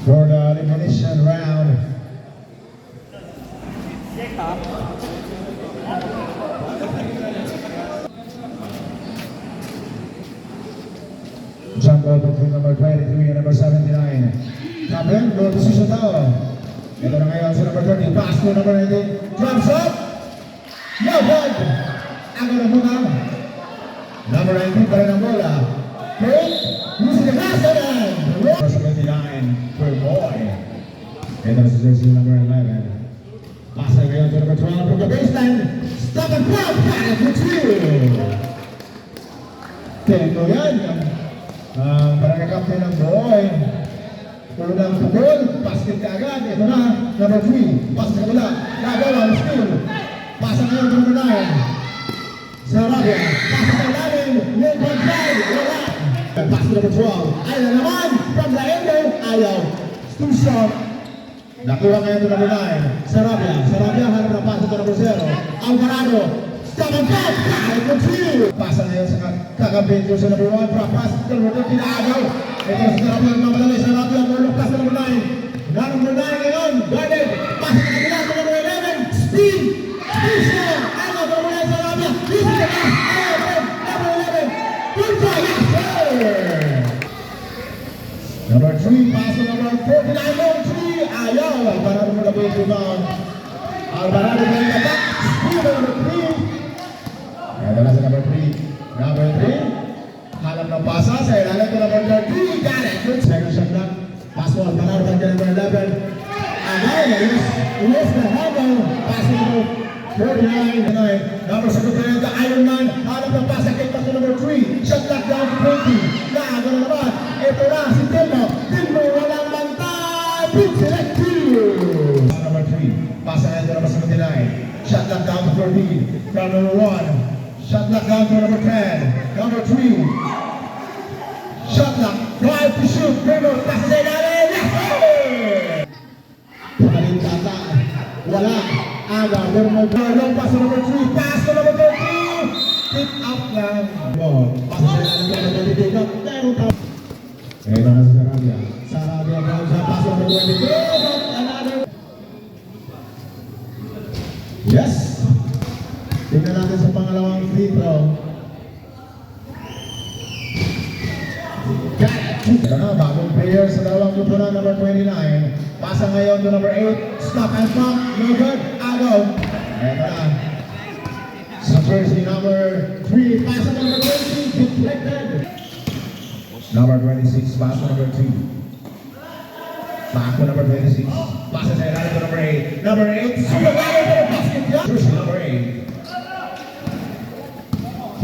for the elimination round. Jump ball between number 23 and number 79. Captain, goal position daw. Ito na ngayon sa number 30. Pass to number 19. Drops up. No good. Ako na muna. Number 19 pa rin ang bola. Great. Using the pass again. Number 79 for Boy. Ito na sa jersey number 11. Pass na ngayon to number 12 from the baseline. Stop and pop. Got it for two. Ito yan. Barangay captain ng Boy. Tulungan ang pukul. Basket ka agad. Ito na. Number 3. Pass sa kabila. Nagawa. Steal. Pass na ngayon to number 9. Sarabia. Pass sa ilalim. Lincoln drive. Wala. Pass to number 12. Ayaw naman. From the angle. Ayaw. Too short. Nakuha ngayon to number 9. Sarabia. Sarabia hanap ng pass to number 0. Alvarado. Stop and pop. Number 2. Pass na ngayon sa kakabit ko sa number 1. Drop pass. Number 2. Pinaagaw. Ito sa Sarabia. Mamadali. Sarabia. Overlook pass to number 9. Number 9 ngayon. Guarded. Pass na kabila to number 11. Speed. Speed. Ayaw to number 9. Sarabia. Easy the pass. Ayaw. Number 11. Good try. Yes, sir. Number 3. Pass to number 49. Number 3. Ayaw. Alvarado mo na ba yung rebound. Alvarado mo yung attack. Speed number 3. Ito na sa number 3. Number 3. Hanap ng pasa sa ilalim ko number 30. Got it. Good second shot lang. Pass mo. Alvarado ka number 11. Again, ulis na handle. Pass to number 49. Number 7, the Iron Man. Hanap ng pasa. Kick pass to number 3. Shot lock down to 20. Naaga na naman. Ito na si Tilmo. Tilmo walang bantay. Big select 2. Number 3. Pasa na ito number 79. Shot lock down to 14. From number 1. Shot lock down to number 10. Number 3. Shot lock. Drive to shoot. Dribble. Pass sa ilalim. Yes! Palintata. Wala. Aga. Long pass to number 3. Pass to number 13. Pick up lang. Pass sa ilalim. Pick up. Pero tap. Ito na sa Sarabia. Sarabia. Pass to number 22. Another. Yes. Tingnan natin sa pangalawang free throw. Ito na, bagong player sa dalawang grupo na number 29. Pasa ngayon to number 8. Stop and pump. No good. Agaw. Ito na. Sa jersey number 3. Pasa number 20. Deflected. Number 26. Pasa number 2. Back to number 26. Pasa sa ilalim to number 8. Number 8. Super layo to the basket. Jersey number 8.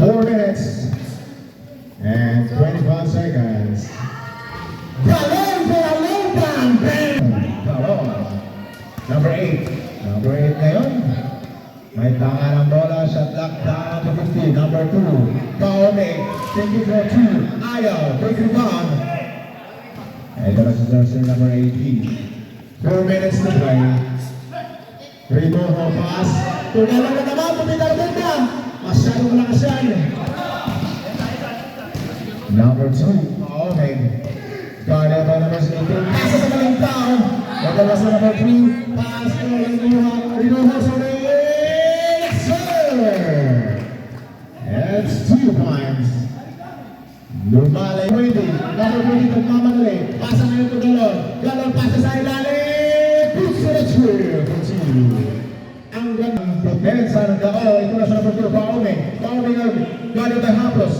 4 minutes and 25 seconds. Galon for a long time. Galon. Number 8. Number 8 ngayon. May tanga ng bola. Shot lock down to 15. Number 2. Kaome. Thinking for 2. Ayaw. Break rebound. Ito na si jersey number 18. 4 minutes to play. Rebound or pass. Tugalan na naman. Pumital ganda. Masyado malakas yan. Number 2. Okay. Guarded by number 18. Pass sa maling tao. Ito na sa number 3. Pass to Rinuha sa yes, sir! It's 2 points. Lumali. Number 20 nagmamadali. Pasa ngayon to Galon. Galon pasa sa ilalim. Push to the tree. Continue. Ang gandang depensa ng Gao. Ito na sa number 2. Paume. Paume nga. Guarded by Haplos.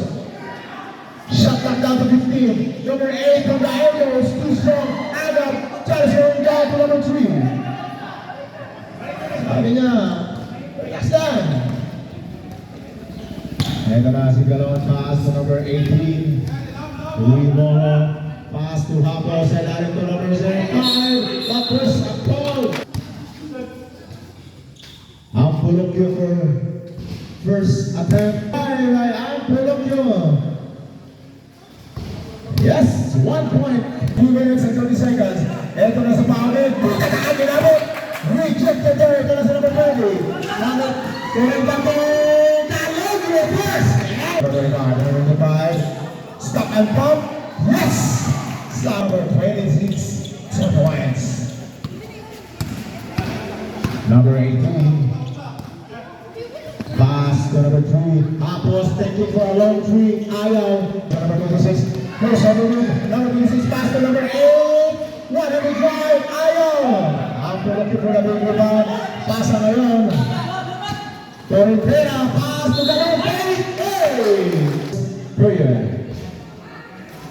Shot lock down to 15. Number 8 from the angles. Too strong. Agap. Charles going down to number 3. Sabi niya, relax down. Ito na si Galon. Pass to number 18. Luimo. Pass to Haplos. And added to number 05. Haplos. Paul. Ampulokyo for first attempt. Ampulokyo. Yes, 1 point. 2 minutes and 30 seconds. Ito na sa Paume. Pagkakaan ginabot. Rejected there. Ito na sa number 20. Number 20. Talog reverse. Number 25. Stop and pump. Yes. Stop. Number 26. Torrentera, pass to Galon, Brilliant.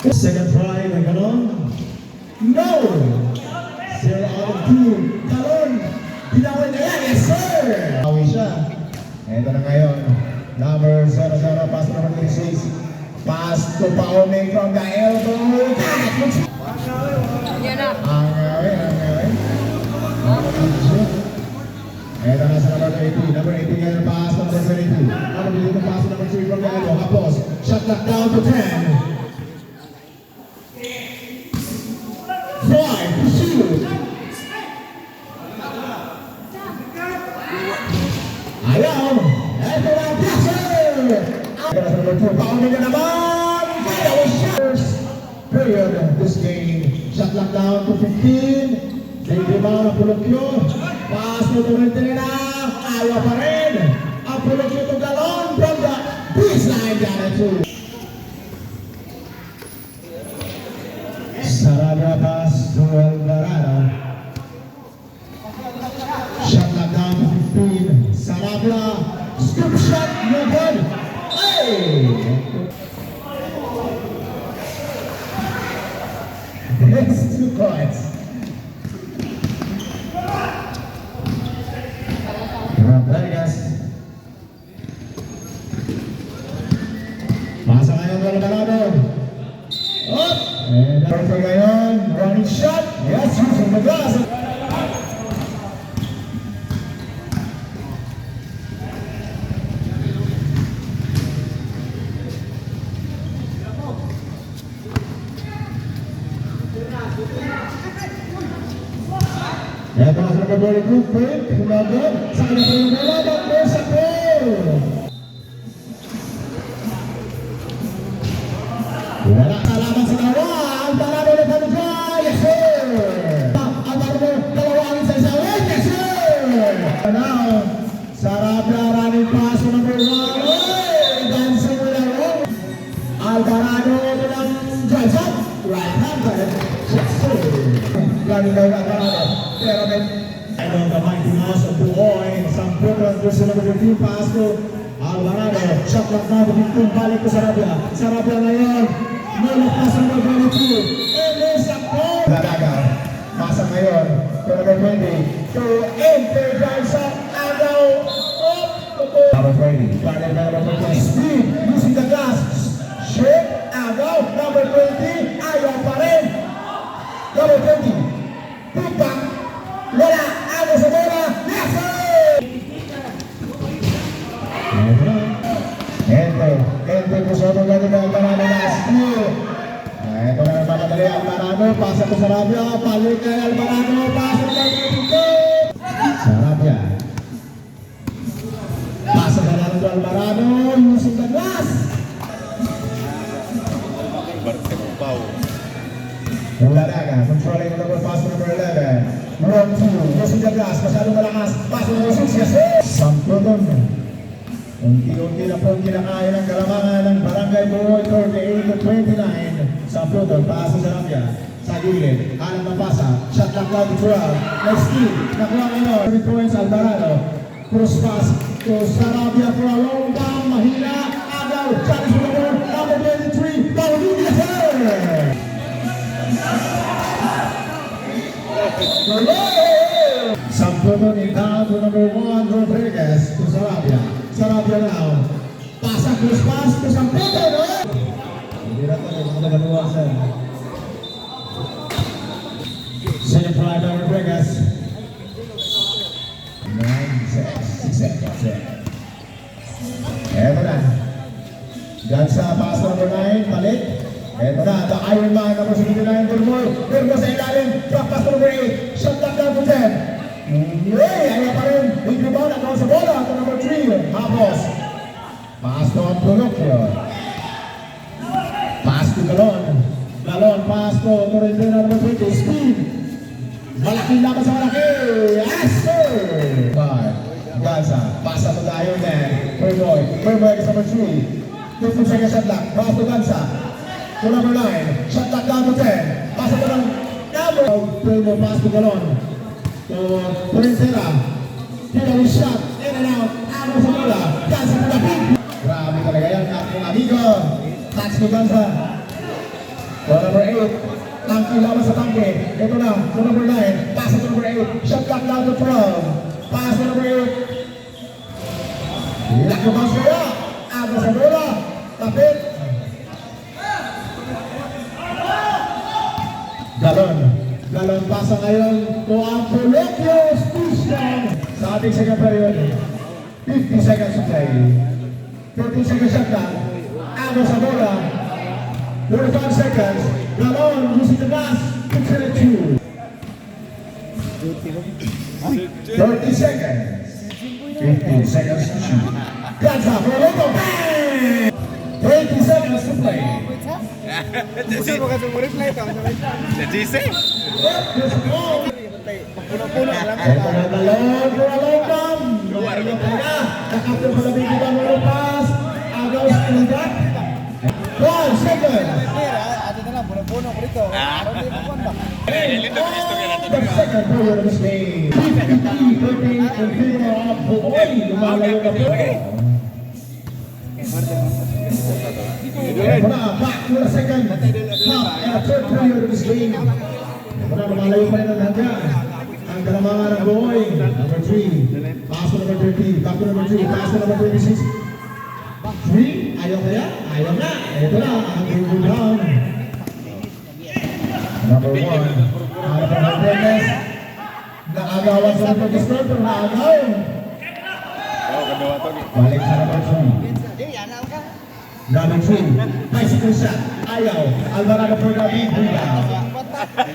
Second try by Galon. No! 0 out of 2. Galon! Binawin na yan, yes sir! Awi siya. Ito na ngayon. Number 00, pass to number 36. Pass to Paume from the elbow. Yan na. Angawin. Ito na sa number 80. Number 80 ngayon, pass to number 22. Number 22, pass to number 3 from the elbow. Hapos, shot clock down to 10. 5 to shoot. Ayaw. Ito na ang passer. Ito na sa number 2. Paunin niya naman. That was first period of this game. Shot clock down to 15. Bigrimaw na Pulokyo. Pass to Torrentera. Ayaw pa rin. Ang Pulokyo to Galon from the baseline down to Sarabia pass to Alvarado. Shot clock down to 15. Sarabia, scoop shot, no good. Hey! It's 2 points. Rodriguez. Pasa ngayon ng Alvarado. Up! And for ngayon, running shot. Yes, using the glass. Ito na sa number 2, Frank. Kumagod. Sa kanya po yung bola. Back sa goal. Wala kalaban sa dalawa. Ang Alvarado na panugay. Yes, sir. Ang Alvarado, dalawang sa isa. Yes, sir. Now, Sarabia running pass to number 1. Dancing with the roll. Alvarado ng drive up. Right hand. Yes, sir. Running down Alvarado. Pero may the mighty mouse of Buoy. Some progress versus number 15 pass to Alvarado. Shot clock now to 15. Balik to Sarabia. Sarabia ngayon. Nulog pass number 22. Elisa Paul. Lagaga. Pasa ngayon. To number 20. To enter drive sa Agaw. Number 20. Balik na number 20. Speed. Using the gas. Shoot. Agaw. Number 20. Ayaw pa rin. Number 20. Put back. Wala. Agaw sa bola. Yes, sir! Ente po sa mga ganito ang Alvarado na steal. Ito na nagmamadali Alvarado. Pasa ko Sarabia. Palik kay Alvarado. Pasa ko Alvarado. Sarabia. Pasa na lang to Alvarado. Using the glass. Lalaga. Controlling number pass number 11. Wrong 2. Using the glass. Masyadong malakas. Pasa number 6. Yes, sir. Samprodon. Unti-unti na po kinakaya ng kalamangan ng Barangay Buoy 38-29 sa Pluton, paasa sa Sarabia sa gilid, alam ng pasa, shot clock down to 12, nice steal, nakuha ngayon, 3 points Alvarado, cross pass to Sarabia for a long down, mahina, Agaw, challenge for the ball, number 23, Paulino, yes sir! Samprodon in down to number 1, Rodriguez to Sarabia. Sarabia now. Pasa cross pass to Samprodon. Hindi na tayo mga nagaluwasan. Second try by Rodriguez. 9-6 seconds. Eto na. Diyan sa pass number 9, balik. Eto na, the Iron Man number 79, Burmoy. Burmoy sa ilalim. Drop pass number 8. Shot down down to 10. Ayaw pa rin. Big rebound at sa bola. Ito number 3. Hapos. Pass to Pulokyo. Pass to Galon. Galon, pass to Torrentera number 20. Speed. Malaking laban sa malaki. Yes, sir! Gansa. Pass to the Iron Man. Burmoy. Burmoy is number 3. 15 seconds shot lock. Pass to Gansa. To number 9. Shot lock down to 10. Pass to ng number. Burmoy, pass to Galon. So, Torrentera, hit a shot, in and out, Ano sa bola? Gansa na lapit. Grabe talaga yan, ating amigo. Touch ni Gansa. So number 8, tangki lawan sa tangki. Ito na, so number 9, pass to number 8. Shot clock down to 12. Pass to number 8. Laki bounce kaya. Ano sa bola? Tapit. Galon pasa ngayon to ang Colegios Tucson sa ating second period. 50 seconds to play. 30 seconds shot clock. Ano sa bola? 45 seconds. Galon using the pass. 6-2. 30 seconds. 15 seconds to shoot. Gansa for a little bang! 20 seconds to play. Kasi mo kasi reply ka sa GC. Puno-puno lang. Ito na Galon for a long time. Lumayo ka na. Nakapit pa na bigyan ng mga pass. Agaw sa kanagak. 1 second. Ato na lang, puno-puno ko dito. The second period of this game. 50-13 in favor of Buoy. Lumalayo na po. Ito na, back to the second half and third period of this game. Ito na, lumalayo pa rin ang hanggang. Ang kalamangan ng Buoy. Number 3. Pass to number 13. Back to number 2. Pass to number 26. 3. Ayaw kaya? Ayaw na. Ito na, ang dribble down. Number 1. Para pa ng Perez. Naagawan sa number 12 pero naagaw. Balik sa number 3. Number 3. Bicycle shot. Ayaw. Alvarado for David.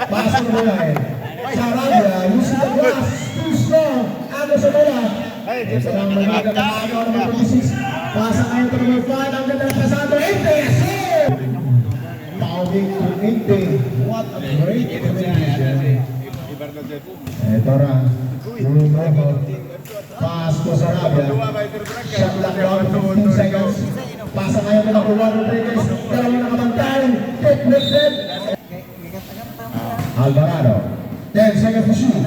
Pass to number 9. Sarabia. Using the glass. Too strong. Ano sa bola. Ito na ang manyaga na agaw number 26. Pasa ngayon to number 5. Ang ganda ng pasado. 80. Pauging to 80. What a great combination. Ito na. Pass to Sarabia. Shot lang down 15 seconds. Pasa ngayon to number 1 Rodriguez. Dalawang nakabantay. Hit lifted. Alvarado. 10 seconds to shoot.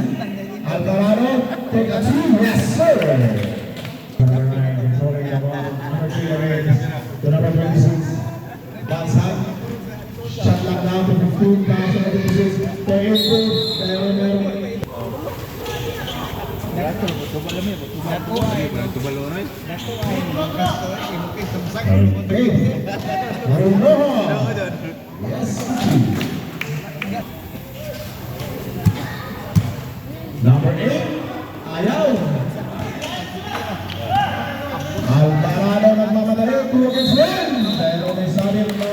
Alvarado. Take a 2. Yes sir. Controlling the ball. Number 3 away. To number 26. Bounce up. Shot lang down to 15. Pass to number 26. Pero meron. Marunoho. Yes. Number 8. Ayaw. Alvarado nagmamadali. 2 against 1. Pero may sabi mo.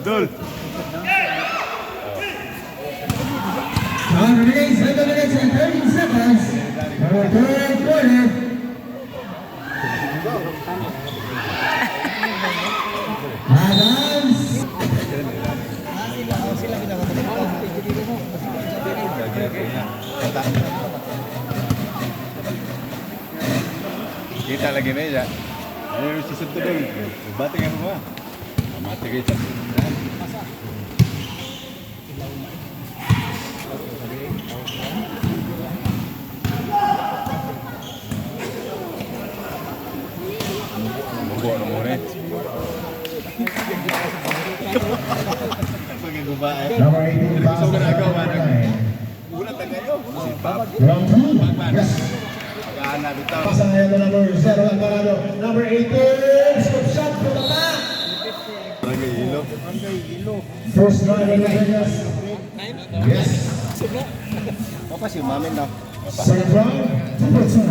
Dol. Now release 7 minutes and 30 seconds. Our third quarter. Adams. Kita lagi meja. Ayo si Sabtu dulu. Bating apa mah? Mati kita. Buat nomornya. Bagi gua Number 18 pass to number 9. Una tagayo. Si Pap. Round 2. Yes. Pag-aana bitaw. Pasa ngayon to number 0 Alvarado. Number 18. Scoop shot for the back. Barangay Ilo. First try in Rodriguez. Yes. Apa sih mamin daw? Second round. Number 2.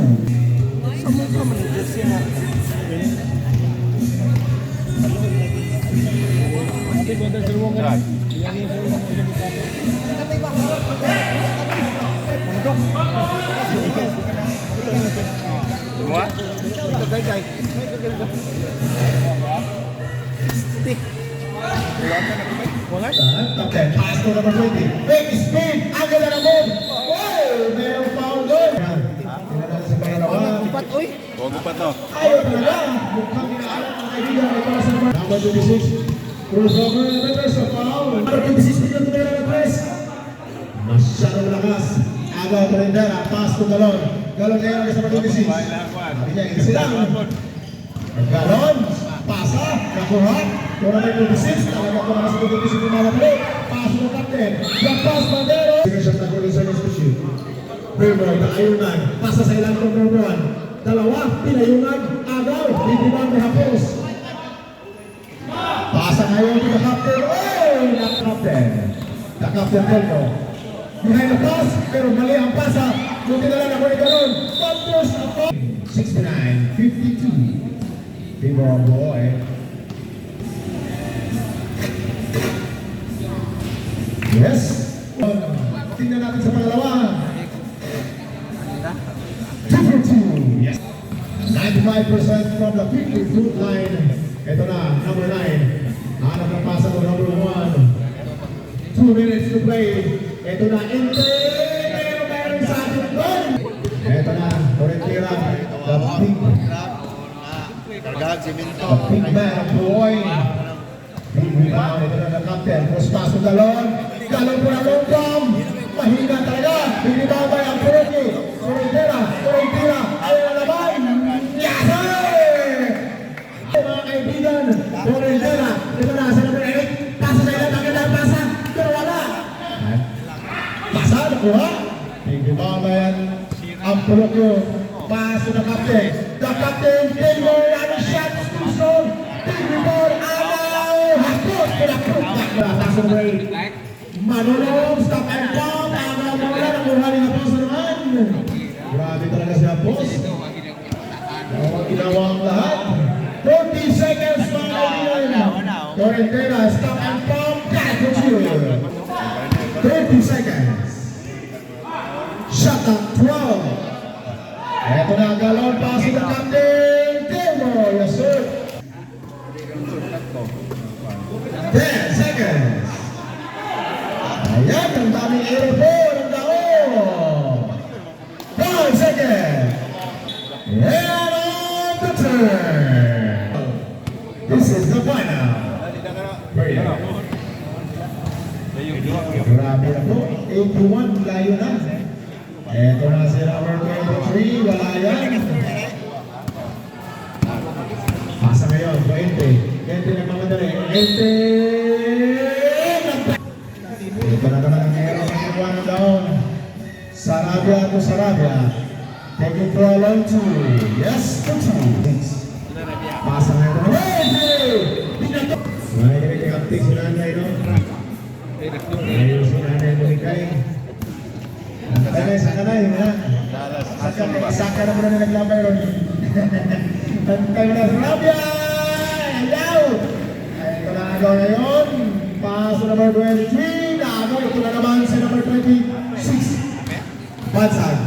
Semua? Okay, pass to number 20. Big speed. Ang ganda ng move. pa to. Ayaw talaga. Mukhang inaalam ang kaibigan. Ito na sa number 26. Crossover members sa foul. Number 26 dito tumira ng press. Masyadong lakas. Agaw Torrentera. Pass to Galon. Galon ngayon sa number 26. Sabi niya, isilang. Galon. Pasa. Nakuha. Number 26. Talaga po naman sa 26 yung malapit. Pass to captain. The pass Bandero. Siya na kulit sa next shoot. Playboy na ayunan. Pasa sa ilang number 1. Dalawa. Pinayunan. Agaw. Bibibang may hapos. Pasa ngayon to the captain. Oh! Not captain. The captain Telmo. Behind the pass. Pero mali ang pasa. Buti na lang ako ni Galon. Bumpers ako. 69-52. Vivo ang buo eh. Yes. Tingnan natin sa pangalawa. 2-2. Yes. 95% from the 50-foot line. Ito na, number 9. Hanap ng pasa ko, number 1. 2 minutes to play. Ito na, pero meron sa atin doon. Ito na, Torrentera. The big man, boy. Big rebound. Ito na the captain. Cross pass to Galon. Galon po na long bomb. Mahina talaga. Big rebound by ang Torrentera. Ayaw na naman. Yes, sir! Mga kaibigan, Torrentera. Ito na, sa number 8. Pasa sa ilan, magandang pasa. Pero wala. Pasa, nakuha. Big rebound by ang Torrentera. Pass to the captain. The captain, Taylor, and shot to zone. Big rebound, Agaw. Hakot, pinakot. Pass to the right. Manulong, stop and pump. Agaw na wala, nakuha rin ang post naman. Grabe talaga siya, boss. Ginawa ang lahat. 40 seconds mga kaibigan. Torrentera, stop and pump. Catch 30 seconds. Shot at 12. Eto na, Galon, pass to the captain. Temo, yes sir. 10 seconds. Ayan, ang daming airborne, ang dao. 5 seconds. And on the turn. This is the final. Grabe na po. 81, layo na. Ito na si number 23, wala yan. Pasa ngayon, 20. 20 na mamadali. 20! Ito na naman ang meron sa kukuha ng daon. Sarabia to Sarabia. Taking for a long two. Yes, to two. Pasa ngayon. May nagkakaptik si nanay, no? Ayun si nanay mo ikay. Saka na yun, ha? Saka na muna na naglambay ron. Tantay mo na, Sarabia! Ayaw! Ito na agaw ngayon. Paso number 23. Naagaw. Ito na naman si number 26. Bansag.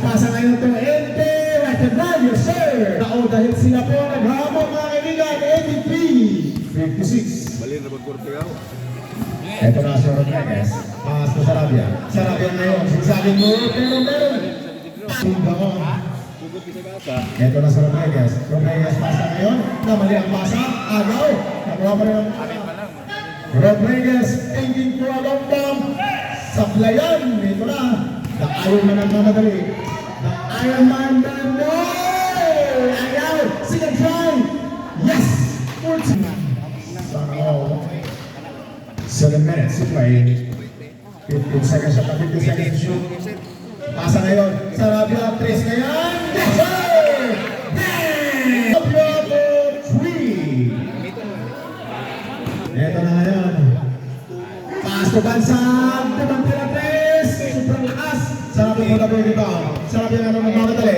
Pasa ngayon ito. Ente! Right and right, yes sir! Tao dahil sila po naghamon mga kaibigan. 83. 56. Bali na magkurtigaw. Ito na si Rodriguez. Pass to Sarabia. Sarabia ngayon. Sigsaging mo. Pero meron. Ito na si Rodriguez. Rodriguez pasa ngayon. Namali ang pasa. Agaw. Nakuha pa rin ang Rodriguez. Thinking for a long bomb. Saplayan. Ito na. The Iron Man ang mamadali. The Iron Man na no! Ayaw. Sige try. Yes. 14. Sana all. 7 minutes to play. 15 seconds at 50 seconds to shoot. Pasa ngayon. Sarabia, 3 ngayon. Yes, sir! Sarabia for 3. Ito na ngayon. Pass to Bansag. Tumang tira 3. Sobrang lakas. Sarabia mo na po yung rebound. Sarabia nga naman mamadali.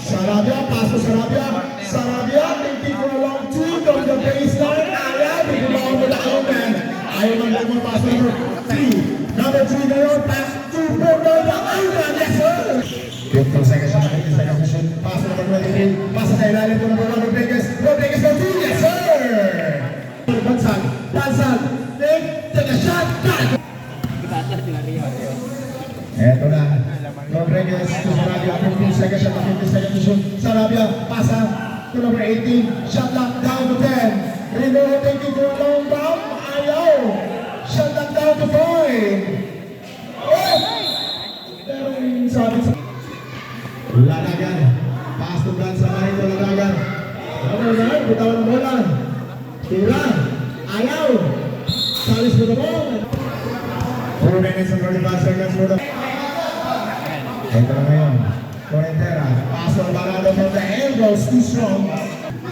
Sarabia, pass to Sarabia. Sarabia, thinking for a long two. From the baseline. Ayaw. Rebound mo na ako, man. Ayaw man lang mo pass number 3. Number 3 ngayon, pass to Bordola. Ayun, yes sir! 15 seconds na 15 seconds na shoot. Pass number 23. Pass sa ilalim to number 1, Rodriguez. Rodriguez for 2, yes sir! Bansag. Take a shot. Eto na. Rodriguez to Sarabia. 15 seconds na 15 seconds to shoot. Sarabia, pass Taking for a long bomb. Ayaw. Shut that down to 5. Oh! Pero yung sabi sa... Ladagan. Pass to Gansa Marito Ladagan. Number 9. Bitawan ng bola. Tira. Ayaw. Salis mo na ball. 4 minutes and 35 seconds for the... Ito na ngayon. Correntera. Pass to Alvarado from the elbows. Too strong.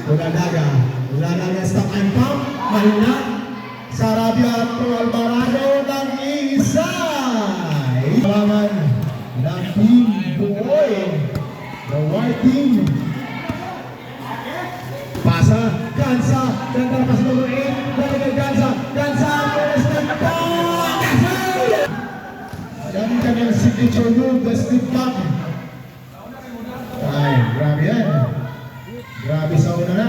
Ladaga. Ladaga stop and pump. Mahina. Sarabia to Alvarado ng isa. Kailangan ng team Buoy. The white team. Pasa. Gansa. Ganda na pas number 8. Ladaga Gansa. Gansa. Yan kanyang signature move. The stiff back. Ay, grabe yan. Grabe sa una na.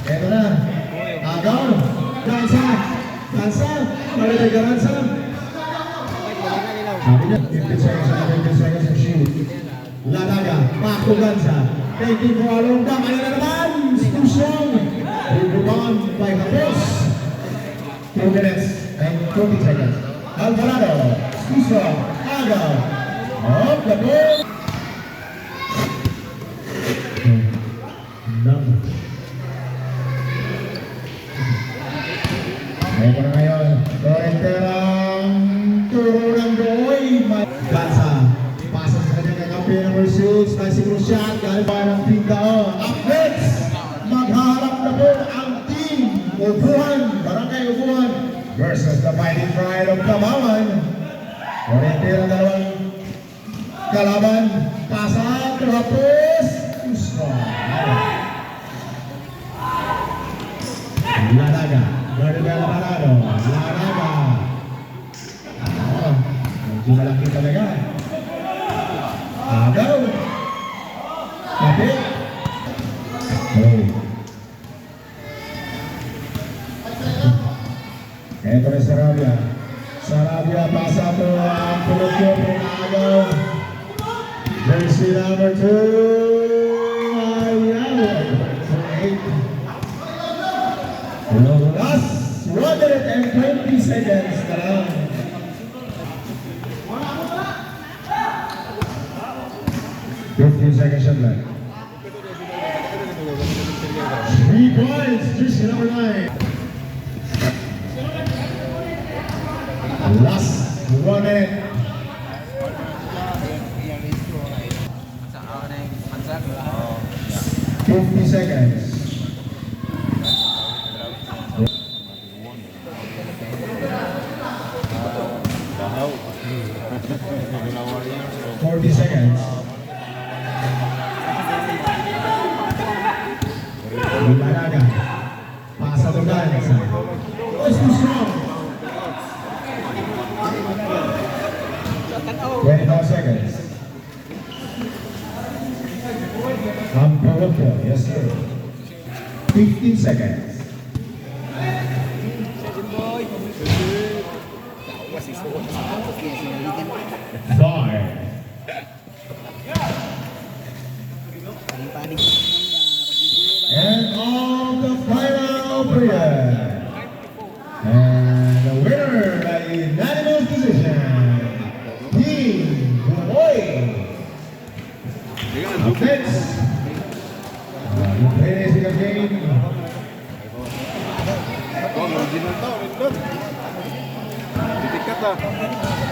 Eto na. Agaw. Gansa. Gansa. Malagay ka Gansa. Sabi niya, 15 seconds na 15 seconds to shoot. Ladaga. Back to Gansa. Taking for a long time. Ayun na naman. It's too strong. Rebound by Hapos. 2 minutes and 20 seconds. Alvarado. Too strong. Agaw. Up the ball. Ito na ngayon, Correntera turo ng Buoy. Gansa, pasa sa kanyang kakampi number 6, bicycle shot, galing pa ng pinta. Up next, magharap na po ang team Upuan, Barangay Upuan versus the Fighting Pride of Kabawan. Correntera dalawang kalaban, pasa, terhapus, Ladaga, Ladaga Alvarado, Ladaga. Medyo malaki talaga. Agaw. Kapit. Ito na Sarabia. Sarabia, pasa po ang Pinocchio po na agaw. Jersey number 2. Last 120 seconds na lang. Seconds shot left. 3 points, jersey number 9. Last 1 minute. 50 seconds. Bahaw. 40 seconds. Ladaga. Pasa to Gansa. It's too strong. 25 seconds. Ampawako, yes sir. 15 seconds. Five. And on the final period. And the winner by unanimous decision, Team Buoy. Up next, yung Pwede sa game. Original to, original. Titikat ah.